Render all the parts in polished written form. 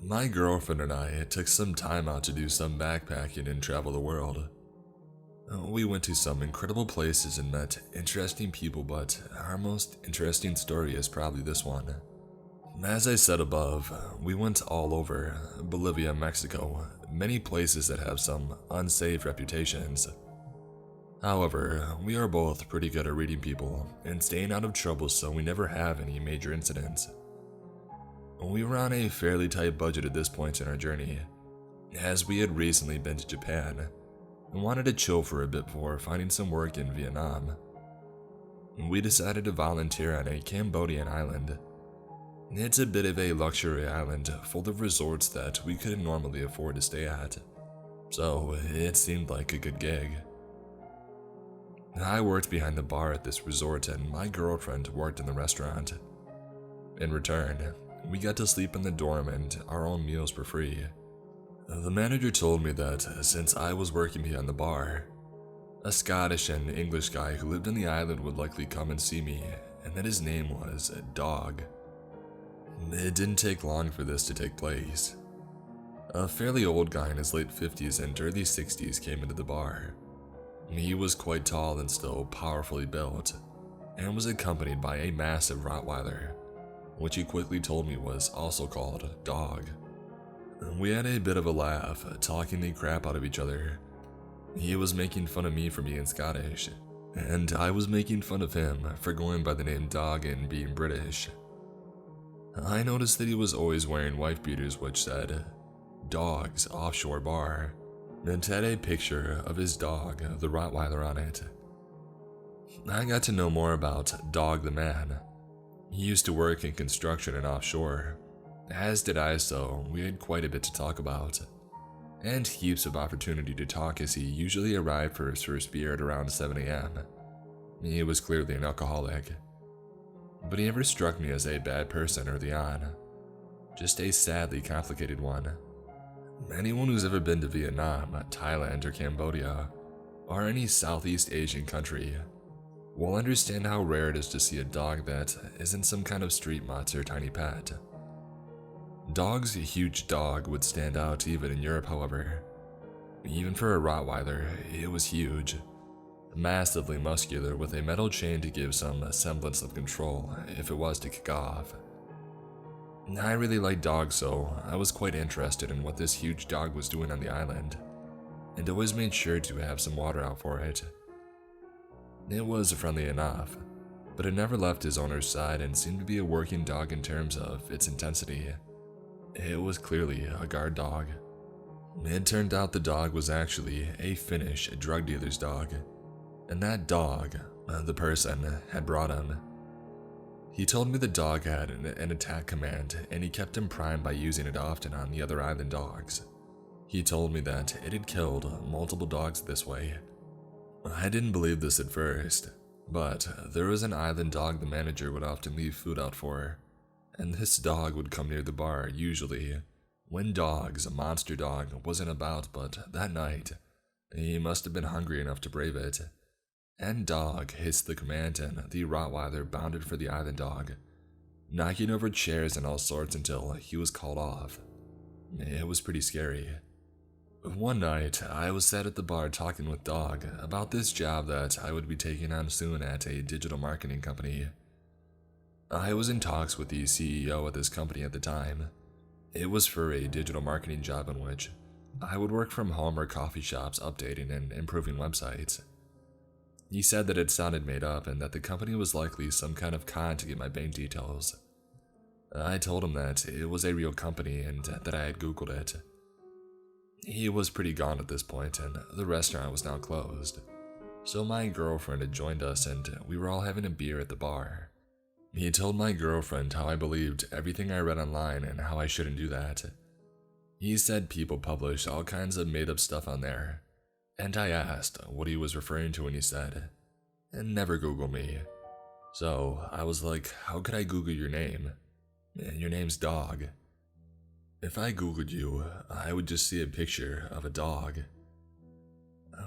My girlfriend and I took some time out to do some backpacking and travel the world. We went to some incredible places and met interesting people, but our most interesting story is probably this one. As I said above, we went all over Bolivia, Mexico, many places that have some unsafe reputations. However, we are both pretty good at reading people and staying out of trouble, so we never have any major incidents. We were on a fairly tight budget at this point in our journey, as we had recently been to Japan and wanted to chill for a bit before finding some work in Vietnam. We decided to volunteer on a Cambodian island. It's a bit of a luxury island full of resorts that we couldn't normally afford to stay at, so it seemed like a good gig. I worked behind the bar at this resort and my girlfriend worked in the restaurant. In return, we got to sleep in the dorm and our own meals were free. The manager told me that since I was working behind the bar, a Scottish and English guy who lived on the island would likely come and see me, and that his name was Dog. It didn't take long for this to take place. A fairly old guy in his late 50s and early 60s came into the bar. He was quite tall and still powerfully built, and was accompanied by a massive Rottweiler, which he quickly told me was also called Dog. We had a bit of a laugh, talking the crap out of each other. He was making fun of me for being Scottish, and I was making fun of him for going by the name Dog and being British. I noticed that he was always wearing wife beaters which said, Dog's Offshore Bar, and had a picture of his dog, the Rottweiler, on it. I got to know more about Dog the man. He used to work in construction and offshore, as did I, so we had quite a bit to talk about, and heaps of opportunity to talk as he usually arrived for his first beer at around 7 a.m. He was clearly an alcoholic, but he never struck me as a bad person early on, just a sadly complicated one. Anyone who's ever been to Vietnam, Thailand, or Cambodia, or any Southeast Asian country, will understand how rare it is to see a dog that isn't some kind of street mutt or tiny pet. Dog's huge dog would stand out even in Europe, however. Even for a Rottweiler, it was huge. Massively muscular with a metal chain to give some semblance of control if it was to kick off. I really liked dogs, so I was quite interested in what this huge dog was doing on the island, and always made sure to have some water out for it. It was friendly enough, but it never left his owner's side and seemed to be a working dog in terms of its intensity. It was clearly a guard dog. It turned out the dog was actually a Finnish drug dealer's dog, and that dog, the person, had brought him. He told me the dog had an attack command, and he kept him primed by using it often on the other island dogs. He told me that it had killed multiple dogs this way. I didn't believe this at first, but there was an island dog the manager would often leave food out for, and this dog would come near the bar usually when Dog's monster dog wasn't about, but that night, he must have been hungry enough to brave it. And Dog hissed the command and the Rottweiler bounded for the island dog, knocking over chairs and all sorts until he was called off. It was pretty scary. One night, I was sat at the bar talking with Dog about this job that I would be taking on soon at a digital marketing company. I was in talks with the CEO at this company at the time. It was for a digital marketing job in which I would work from home or coffee shops updating and improving websites. He said that it sounded made up and that the company was likely some kind of con to get my bank details. I told him that it was a real company and that I had Googled it. He was pretty gone at this point and the restaurant was now closed, so my girlfriend had joined us and we were all having a beer at the bar. He told my girlfriend how I believed everything I read online and how I shouldn't do that. He said people publish all kinds of made-up stuff on there, and I asked what he was referring to when he said, "And never Google me." So I was like, how could I Google your name? Your name's Dog. If I Googled you, I would just see a picture of a dog.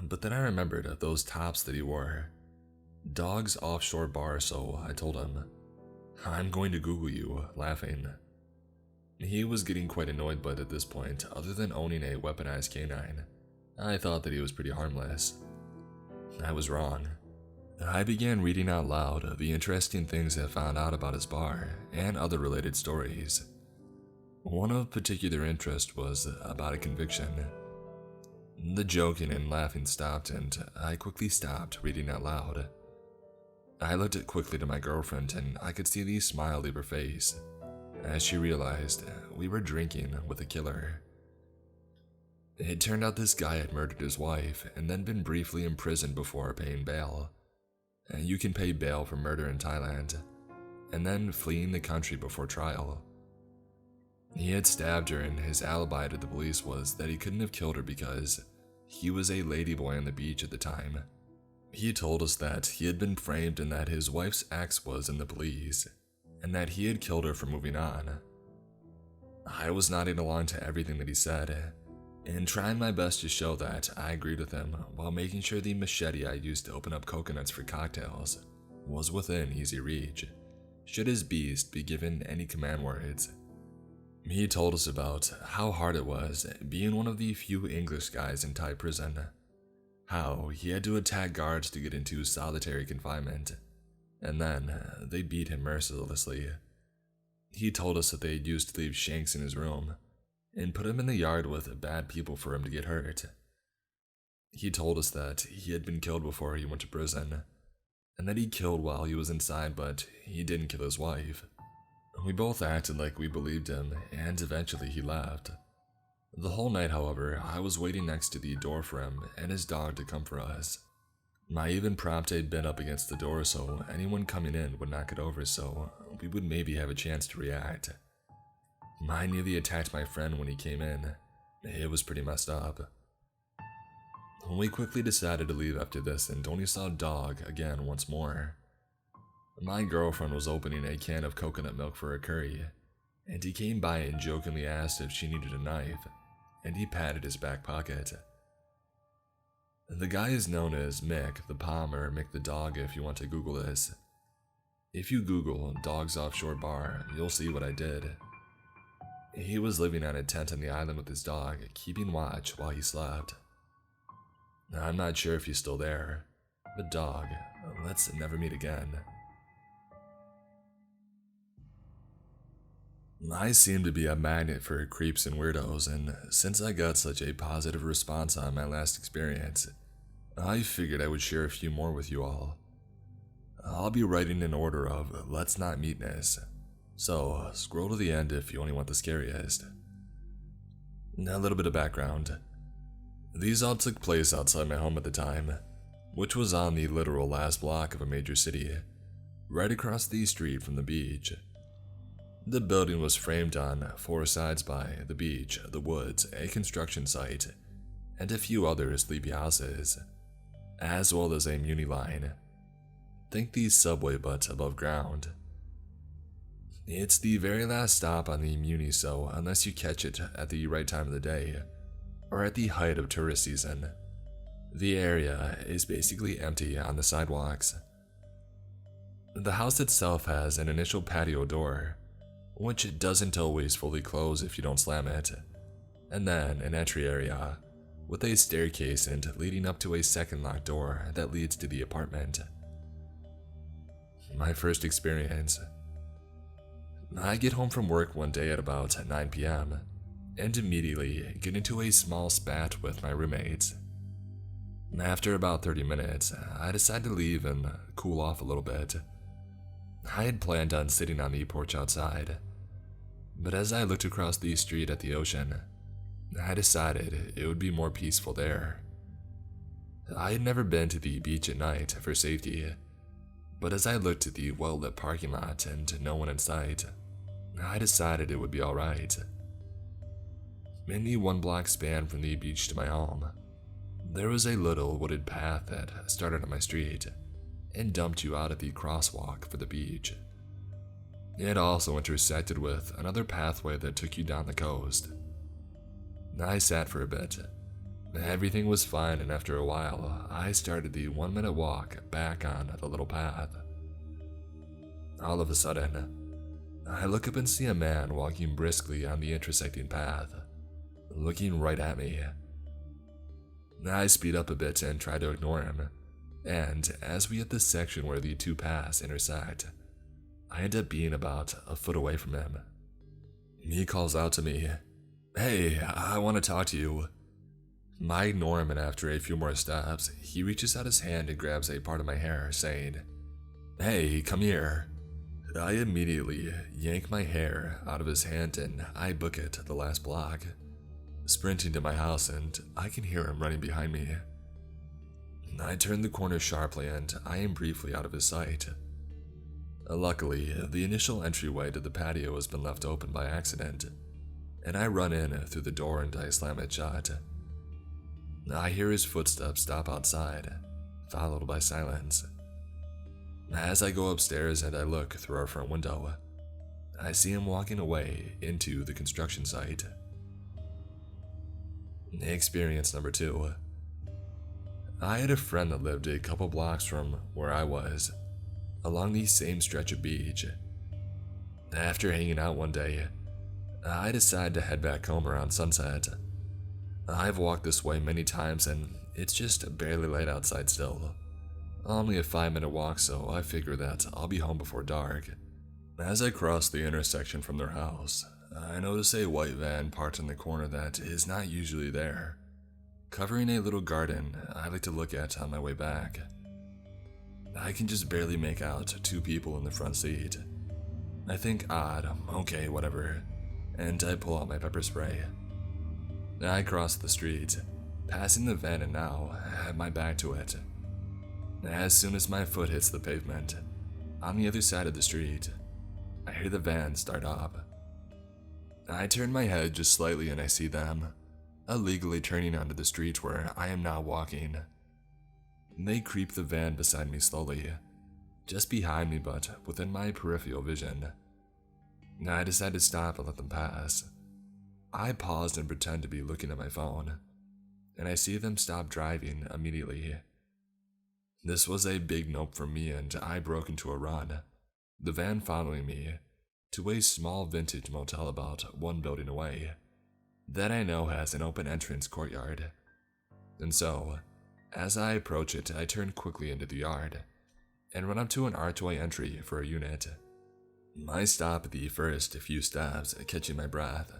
But then I remembered those tops that he wore. Dog's Offshore Bar, so I told him, "I'm going to Google you," laughing. He was getting quite annoyed, but at this point, other than owning a weaponized canine, I thought that he was pretty harmless. I was wrong. I began reading out loud the interesting things I found out about his bar and other related stories. One of particular interest was about a conviction. The joking and laughing stopped, and I quickly stopped reading out loud. I looked quickly to my girlfriend, and I could see the smile leave her face as she realized we were drinking with a killer. It turned out this guy had murdered his wife and then been briefly imprisoned before paying bail. You can pay bail for murder in Thailand, and then fleeing the country before trial. He had stabbed her, and his alibi to the police was that he couldn't have killed her because he was a ladyboy on the beach at the time. He told us that he had been framed and that his wife's ex was in the police, and that he had killed her for moving on. I was nodding along to everything that he said, and trying my best to show that I agreed with him while making sure the machete I used to open up coconuts for cocktails was within easy reach, should his beast be given any command words. He told us about how hard it was being one of the few English guys in Thai prison, how he had to attack guards to get into solitary confinement, and then they beat him mercilessly. He told us that they had used to leave Shanks in his room and put him in the yard with bad people for him to get hurt. He told us that he had been killed before he went to prison, and that he killed while he was inside, but he didn't kill his wife. We both acted like we believed him, and eventually he left. The whole night, however, I was waiting next to the door for him and his dog to come for us. I even propped a bed up against the door so anyone coming in would knock it over so we would maybe have a chance to react. I nearly attacked my friend when he came in. It was pretty messed up. We quickly decided to leave after this and only saw Dog again once more. My girlfriend was opening a can of coconut milk for her curry, and he came by and jokingly asked if she needed a knife, and he patted his back pocket. The guy is known as Mick the Palm or Mick the Dog if you want to Google this. If you Google Dog's Offshore Bar, you'll see what I did. He was living on a tent on the island with his dog, keeping watch while he slept. I'm not sure if he's still there, but Dog, let's never meet again. I seem to be a magnet for creeps and weirdos, and since I got such a positive response on my last experience, I figured I would share a few more with you all. I'll be writing in order of Let's Not Meetness, so scroll to the end if you only want the scariest. A little bit of background. These all took place outside my home at the time, which was on the literal last block of a major city, right across the street from the beach. The building was framed on four sides by the beach, the woods, a construction site, and a few other sleepy houses, as well as a Muni line. Think the subway but above ground. It's the very last stop on the Muni, so unless you catch it at the right time of the day, or at the height of tourist season, the area is basically empty on the sidewalks. The house itself has an initial patio door, which doesn't always fully close if you don't slam it, and then an entry area with a staircase and leading up to a second locked door that leads to the apartment. My first experience. I get home from work one day at about 9 p.m. and immediately get into a small spat with my roommates. After about 30 minutes, I decide to leave and cool off a little bit. I had planned on sitting on the porch outside, but as I looked across the street at the ocean, I decided it would be more peaceful there. I had never been to the beach at night for safety, but as I looked at the well-lit parking lot and no one in sight, I decided it would be alright. In the 1 block span from the beach to my home, there was a little wooded path that started on my street and dumped you out at the crosswalk for the beach. It also intersected with another pathway that took you down the coast. I sat for a bit. Everything was fine, and after a while, I started the 1-minute walk back on the little path. All of a sudden, I look up and see a man walking briskly on the intersecting path, looking right at me. I speed up a bit and try to ignore him, and as we hit the section where the two paths intersect, I end up being about a foot away from him. He calls out to me, "Hey, I want to talk to you." I ignore him, and after a few more steps, he reaches out his hand and grabs a part of my hair, saying, "Hey, come here." I immediately yank my hair out of his hand and I book it the last block, sprinting to my house, and I can hear him running behind me. I turn the corner sharply and I am briefly out of his sight. Luckily, the initial entryway to the patio has been left open by accident, and I run in through the door and I slam it shut. I hear his footsteps stop outside, followed by silence. As I go upstairs and I look through our front window, I see him walking away into the construction site. Experience number 2. I had a friend that lived a couple blocks from where I was, along the same stretch of beach. After hanging out one day, I decided to head back home around sunset. I've walked this way many times and it's just barely light outside still. Only a 5-minute walk, so I figure that I'll be home before dark. As I cross the intersection from their house, I notice a white van parked in the corner that is not usually there, covering a little garden I like to look at on my way back. I can just barely make out 2 people in the front seat. I think odd, okay, whatever, and I pull out my pepper spray. I cross the street, passing the van, and now have my back to it. As soon as my foot hits the pavement, on the other side of the street, I hear the van start up. I turn my head just slightly and I see them, illegally turning onto the street where I am now walking. They creep the van beside me slowly, just behind me but within my peripheral vision. I decide to stop and let them pass. I paused and pretend to be looking at my phone, and I see them stop driving immediately. This was a big nope for me and I broke into a run, the van following me, to a small vintage motel about 1 building away, that I know has an open entrance courtyard. And so, as I approach it, I turn quickly into the yard, and run up to an archway entry for a unit. I stop at the first few steps, catching my breath,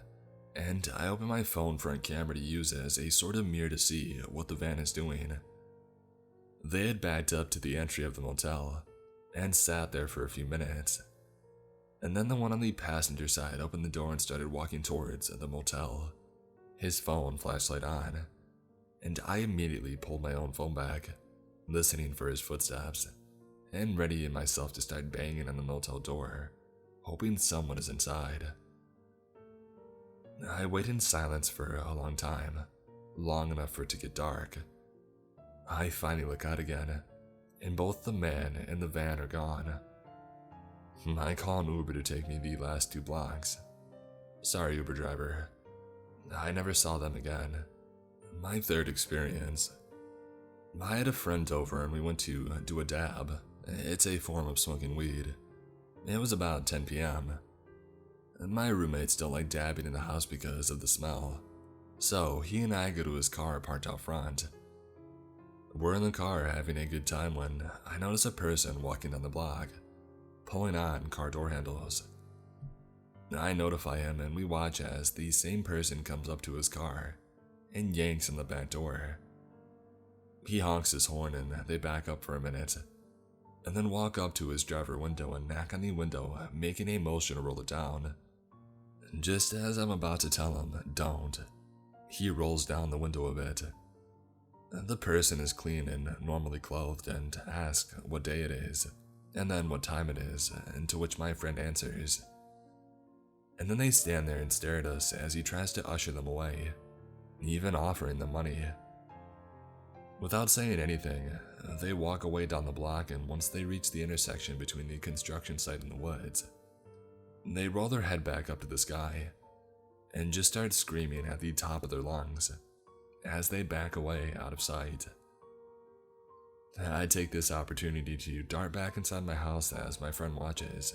and I open my phone front camera to use as a sort of mirror to see what the van is doing. They had backed up to the entry of the motel, and sat there for a few minutes. And then the one on the passenger side opened the door and started walking towards the motel, his phone flashlight on, and I immediately pulled my own phone back, listening for his footsteps, and readying myself to start banging on the motel door, hoping someone is inside. I wait in silence for a long time, long enough for it to get dark. I finally look out again, and both the man and the van are gone. I call an Uber to take me the last 2 blocks. Sorry, Uber driver. I never saw them again. My 3rd experience. I had a friend over and we went to do a dab. It's a form of smoking weed. It was about 10 p.m. My roommates don't like dabbing in the house because of the smell, so he and I go to his car parked out front. We're in the car having a good time when I notice a person walking down the block, pulling on car door handles. I notify him and we watch as the same person comes up to his car and yanks on the back door. He honks his horn and they back up for a minute, and then walk up to his driver window and knock on the window, making a motion to roll it down. Just as I'm about to tell him, don't, he rolls down the window a bit. The person is clean and normally clothed and asks what day it is, and then what time it is, and to which my friend answers. And then they stand there and stare at us as he tries to usher them away, even offering them money. Without saying anything, they walk away down the block, and once they reach the intersection between the construction site and the woods, they roll their head back up to the sky and just start screaming at the top of their lungs as they back away out of sight. I take this opportunity to dart back inside my house as my friend watches,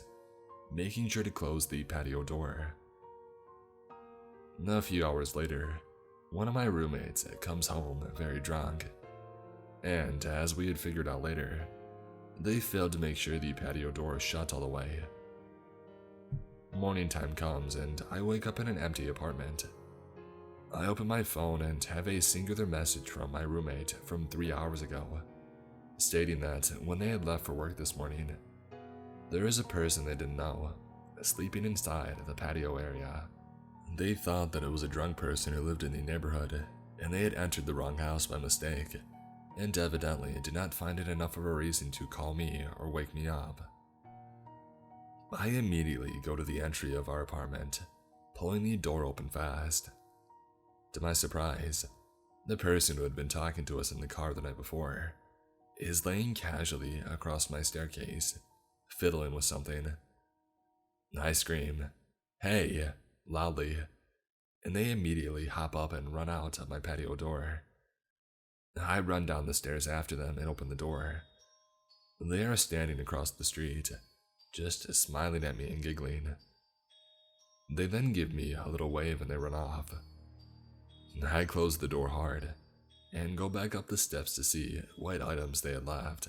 making sure to close the patio door. A few hours later, one of my roommates comes home very drunk, and as we had figured out later, they failed to make sure the patio door is shut all the way. Morning time comes and I wake up in an empty apartment. I open my phone and have a singular message from my roommate from 3 hours ago, stating that when they had left for work this morning, there is a person they didn't know sleeping inside the patio area. They thought that it was a drunk person who lived in the neighborhood, and they had entered the wrong house by mistake, and evidently did not find it enough of a reason to call me or wake me up. I immediately go to the entry of our apartment, pulling the door open fast. To my surprise, the person who had been talking to us in the car the night before is laying casually across my staircase, fiddling with something. I scream, "Hey!" loudly, and they immediately hop up and run out of my patio door. I run down the stairs after them and open the door. They are standing across the street, just smiling at me and giggling. They then give me a little wave and they run off. I close the door hard and go back up the steps to see what items they had left.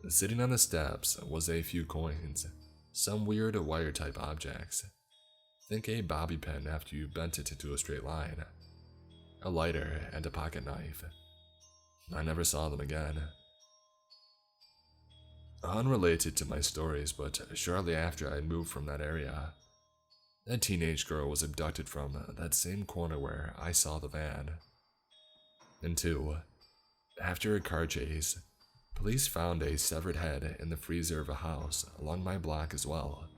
Sitting on the steps was a few coins, some weird wire-type objects. Think a bobby pin after you bent it into a straight line, a lighter, and a pocket knife. I never saw them again. Unrelated to my stories, but shortly after I moved from that area, a teenage girl was abducted from that same corner where I saw the van. And 2, after a car chase, police found a severed head in the freezer of a house along my block as well.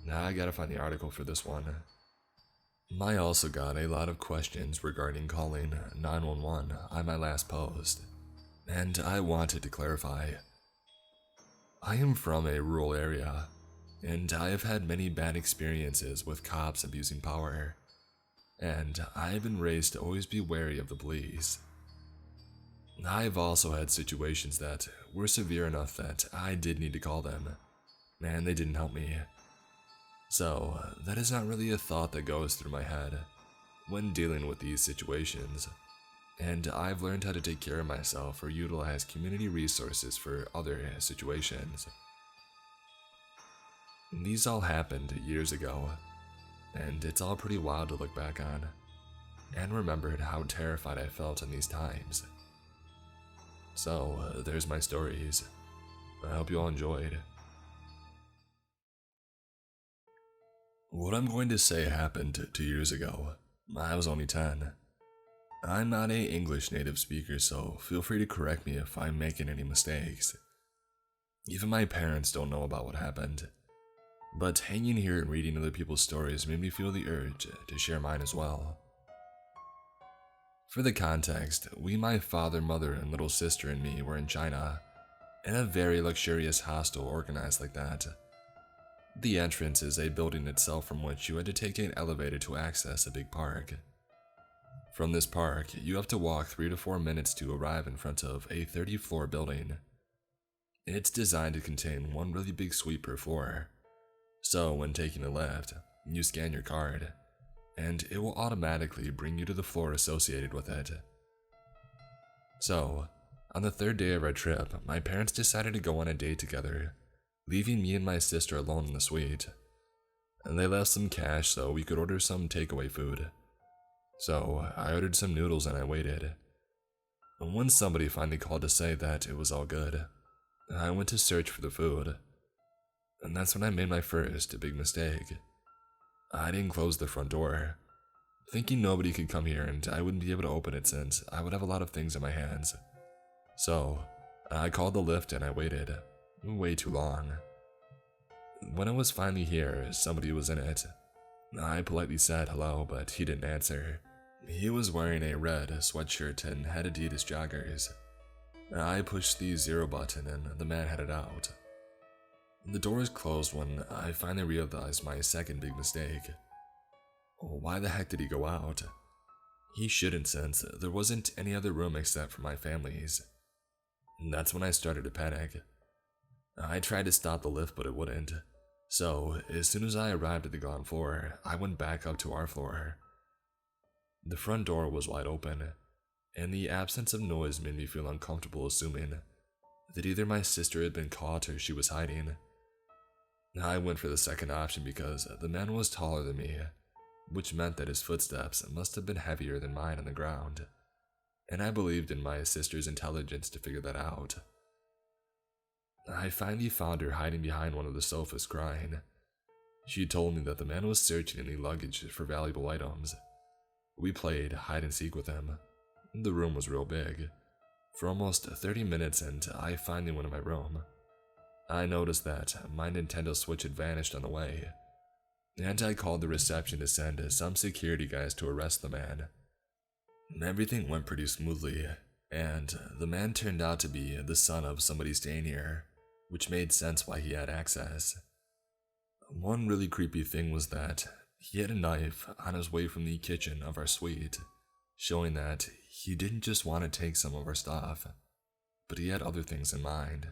Now I gotta find the article for this one. I also got a lot of questions regarding calling 911 on my last post, and I wanted to clarify. I am from a rural area, and I have had many bad experiences with cops abusing power, and I have been raised to always be wary of the police. I've also had situations that were severe enough that I did need to call them, and they didn't help me. So, that is not really a thought that goes through my head when dealing with these situations, and I've learned how to take care of myself or utilize community resources for other situations. These all happened years ago, and it's all pretty wild to look back on, and remembered how terrified I felt in these times. So, there's my stories. I hope you all enjoyed. What I'm going to say happened 2 years ago. I was only 10. I'm not an English native speaker, so feel free to correct me if I'm making any mistakes. Even my parents don't know about what happened. But hanging here and reading other people's stories made me feel the urge to share mine as well. For the context, my father, mother, and little sister and me were in China, in a very luxurious hostel organized like that. The entrance is a building itself from which you had to take an elevator to access a big park. From this park, you have to walk 3 to 4 minutes to arrive in front of a 30-floor building. It's designed to contain one really big suite per floor. So when taking a lift, you scan your card, and it will automatically bring you to the floor associated with it. So, on the 3rd day of our trip, my parents decided to go on a date together, leaving me and my sister alone in the suite. And they left some cash so we could order some takeaway food. So, I ordered some noodles and I waited. And when somebody finally called to say that it was all good, I went to search for the food. And that's when I made my first big mistake. I didn't close the front door, thinking nobody could come here and I wouldn't be able to open it since I would have a lot of things in my hands. So, I called the lift and I waited, way too long. When it was finally here, somebody was in it. I politely said hello, but he didn't answer. He was wearing a red sweatshirt and had Adidas joggers. I pushed the 0 button and the man headed out. The doors closed when I finally realized my second big mistake. Why the heck did he go out? He shouldn't, since there wasn't any other room except for my family's. That's when I started to panic. I tried to stop the lift, but it wouldn't. So, as soon as I arrived at the ground floor, I went back up to our floor. The front door was wide open, and the absence of noise made me feel uncomfortable, assuming that either my sister had been caught or she was hiding. I went for the second option because the man was taller than me, which meant that his footsteps must have been heavier than mine on the ground, and I believed in my sister's intelligence to figure that out. I finally found her hiding behind one of the sofas crying. She told me that the man was searching in the luggage for valuable items. We played hide and seek with him. The room was real big. For almost 30 minutes, and I finally went in my room. I noticed that my Nintendo Switch had vanished on the way, and I called the reception to send some security guys to arrest the man. Everything went pretty smoothly, and the man turned out to be the son of somebody staying here, which made sense why he had access. One really creepy thing was that he had a knife on his way from the kitchen of our suite, showing that he didn't just want to take some of our stuff, but he had other things in mind.